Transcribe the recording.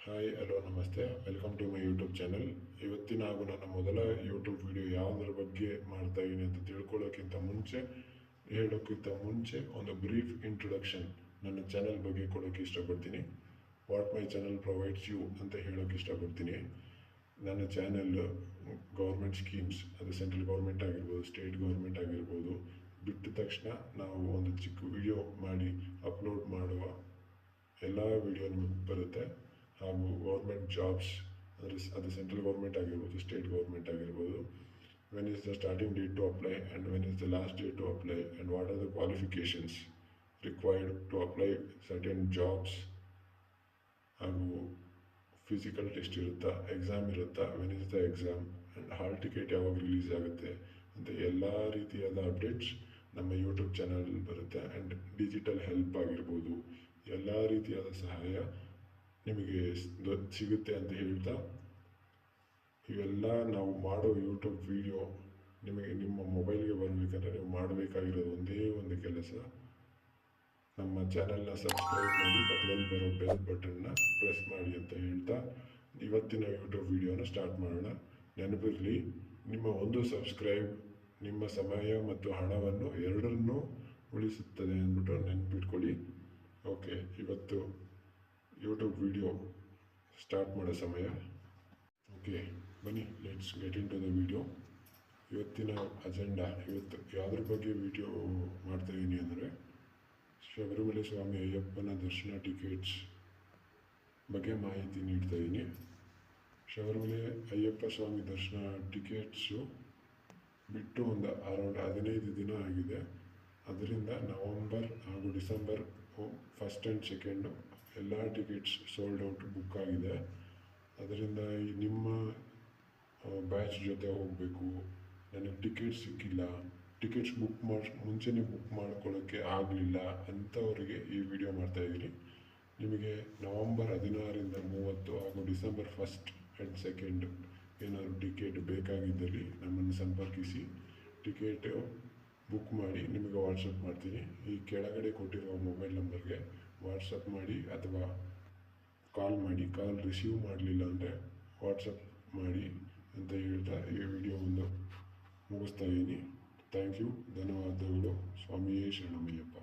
Hi hello ನಮಸ್ತೆ, welcome to my YouTube channel. ಇವತ್ತಿನ ಹಾಗೂ ನನ್ನ ಮೊದಲ ಯೂಟ್ಯೂಬ್ ವಿಡಿಯೋ ಯಾವುದರ ಬಗ್ಗೆ ಮಾಡ್ತಾ ಇದ್ದೀನಿ ಅಂತ ಹೇಳೋಕ್ಕಿಂತ ಮುಂಚೆ ಒಂದು ಬ್ರೀಫ್ ಇಂಟ್ರೊಡಕ್ಷನ್ ನನ್ನ ಚಾನಲ್ ಬಗ್ಗೆ ಕೊಡೋಕ್ಕೆ ಇಷ್ಟಪಡ್ತೀನಿ. What my channel provides you ಅಂತ ಹೇಳೋಕ್ಕೆ ಇಷ್ಟಪಡ್ತೀನಿ. ನನ್ನ ಚಾನಲ್ ಗೌರ್ಮೆಂಟ್ ಸ್ಕೀಮ್ಸ್, ಅದು ಸೆಂಟ್ರಲ್ ಗೌರ್ಮೆಂಟ್ ಆಗಿರ್ಬೋದು, ಸ್ಟೇಟ್ ಗೌರ್ಮೆಂಟ್ ಆಗಿರ್ಬೋದು, ಬಿಟ್ಟ ತಕ್ಷಣ ನಾವು ಒಂದು ಚಿಕ್ಕ ವಿಡಿಯೋ ಮಾಡಿ ಅಪ್ಲೋಡ್ ಮಾಡುವ ಎಲ್ಲ ವಿಡಿಯೋ ನಿಮಗೆ ಬರುತ್ತೆ. ಹಾಗೂ ಗೌರ್ಮೆಂಟ್ ಜಾಬ್ಸ್, ಅಂದರೆ ಅದು ಸೆಂಟ್ರಲ್ ಗೌರ್ಮೆಂಟ್ ಆಗಿರ್ಬೋದು, ಸ್ಟೇಟ್ ಗೌರ್ಮೆಂಟ್ ಆಗಿರ್ಬೋದು, when is the starting date to apply and when is the last date to apply and what are the qualifications required to apply certain jobs, ಹಾಗೂ physical test ಇರುತ್ತಾ, exam ಇರುತ್ತಾ, when is the exam, and hall ticket ಯಾವಾಗ release ಆಗುತ್ತೆ ಅಂತ ಎಲ್ಲ ರೀತಿಯಾದ updates ನಮ್ಮ YouTube channel ಬರುತ್ತೆ. ಆ್ಯಂಡ್ ಡಿಜಿಟಲ್ ಹೆಲ್ಪ್ ಆಗಿರ್ಬೋದು, ಎಲ್ಲ ರೀತಿಯಾದ ಸಹಾಯ ನಿಮಗೆ ಸಿಗುತ್ತೆ ಅಂತ ಹೇಳ್ತಾ, ಇವೆಲ್ಲ ನಾವು ಮಾಡೋ ಯೂಟ್ಯೂಬ್ ವಿಡಿಯೋ ನಿಮಗೆ ನಿಮ್ಮ ಮೊಬೈಲ್ಗೆ ಬರಬೇಕಂದ್ರೆ ನೀವು ಮಾಡಬೇಕಾಗಿರೋದು ಒಂದೇ ಒಂದು ಕೆಲಸ, ನಮ್ಮ ಚಾನಲ್ನ ಸಬ್ಸ್ಕ್ರೈಬ್ ಮಾಡಿ, ಪಕ್ಕದಲ್ಲಿ ಬರೋ ಬೆಲ್ ಬಟನ್ನ ಪ್ರೆಸ್ ಮಾಡಿ ಅಂತ ಹೇಳ್ತಾ ಇವತ್ತಿನ ಯೂಟ್ಯೂಬ್ ವಿಡಿಯೋನ ಸ್ಟಾರ್ಟ್ ಮಾಡೋಣ. ನೆನಪಿರಲಿ, ನಿಮ್ಮ ಒಂದು ಸಬ್ಸ್ಕ್ರೈಬ್ ನಿಮ್ಮ ಸಮಯ ಮತ್ತು ಹಣವನ್ನು ಎರಡನ್ನೂ ಉಳಿಸುತ್ತದೆ ಅಂದ್ಬಿಟ್ಟು ನೆನಪಿಟ್ಕೊಳ್ಳಿ. ಓಕೆ, ಇವತ್ತು ಯೂಟ್ಯೂಬ್ ವಿಡಿಯೋ ಸ್ಟಾರ್ಟ್ ಮಾಡೋ ಸಮಯ. ಓಕೆ, ಬನ್ನಿ, let's get into the video. ಇವತ್ತಿನ ಅಜೆಂಡಾ, ಇವತ್ತು ಯಾವುದ್ರ ಬಗ್ಗೆ ವಿಡಿಯೋ ಮಾಡ್ತಾಯಿದ್ದೀನಿ ಅಂದರೆ, ಶಬರಿಮಲೆ ಸ್ವಾಮಿ ಅಯ್ಯಪ್ಪನ ದರ್ಶನ ಟಿಕೆಟ್ಸ್ ಬಗ್ಗೆ ಮಾಹಿತಿ ನೀಡ್ತಾಯಿದ್ದೀನಿ. ಶಬರಿಮಲೆ ಅಯ್ಯಪ್ಪ ಸ್ವಾಮಿ ದರ್ಶನ ಟಿಕೆಟ್ಸು ಬಿಟ್ಟು ಒಂದು ಅರೌಂಡ್ 15 ದಿನ ಆಗಿದೆ. ಅದರಿಂದ ನವಂಬರ್ ಹಾಗೂ ಡಿಸೆಂಬರ್ 1st and 2nd ಎಲ್ಲ ಟಿಕೆಟ್ಸ್ ಸೋಲ್ಡ್ ಔಟ್, ಬುಕ್ ಆಗಿದೆ. ಅದರಿಂದ ನಿಮ್ಮ ಬ್ಯಾಚ್ ಜೊತೆ ಹೋಗಬೇಕು, ನನಗೆ ಟಿಕೆಟ್ ಸಿಕ್ಕಿಲ್ಲ, ಟಿಕೆಟ್ಸ್ ಮುಂಚೆನೇ ಬುಕ್ ಮಾಡ್ಕೊಳ್ಳೋಕ್ಕೆ ಆಗಲಿಲ್ಲ ಅಂಥವರಿಗೆ ಈ ವಿಡಿಯೋ ಮಾಡ್ತಾಯಿದ್ದೀನಿ. ನಿಮಗೆ ನವಂಬರ್ 16ರಿಂದ 30 ಹಾಗೂ ಡಿಸೆಂಬರ್ 1st and 2nd ಏನಾದರೂ ಟಿಕೆಟ್ ಬೇಕಾಗಿದ್ದಲ್ಲಿ ನಮ್ಮನ್ನು ಸಂಪರ್ಕಿಸಿ, ಟಿಕೆಟ್ ಬುಕ್ ಮಾಡಿ ನಿಮಗೆ ವಾಟ್ಸಪ್ ಮಾಡ್ತೀನಿ. ಈ ಕೆಳಗಡೆ ಕೊಟ್ಟಿರುವ ಮೊಬೈಲ್ ನಂಬರ್ಗೆ ವಾಟ್ಸಪ್ ಮಾಡಿ ಅಥವಾ ಕಾಲ್ ಮಾಡಿ. ಕಾಲ್ ರಿಸೀವ್ ಮಾಡಲಿಲ್ಲ ಅಂದರೆ ವಾಟ್ಸಪ್ ಮಾಡಿ ಅಂತ ಹೇಳ್ತಾ ಈ ವಿಡಿಯೋವನ್ನು ಮುಗಿಸ್ತಾ ಇದ್ದೀನಿ. ಥ್ಯಾಂಕ್ ಯು, ಧನ್ಯವಾದಗಳು. ಸ್ವಾಮಿಯೇ ಶರಣಮಯ್ಯಪ್ಪ.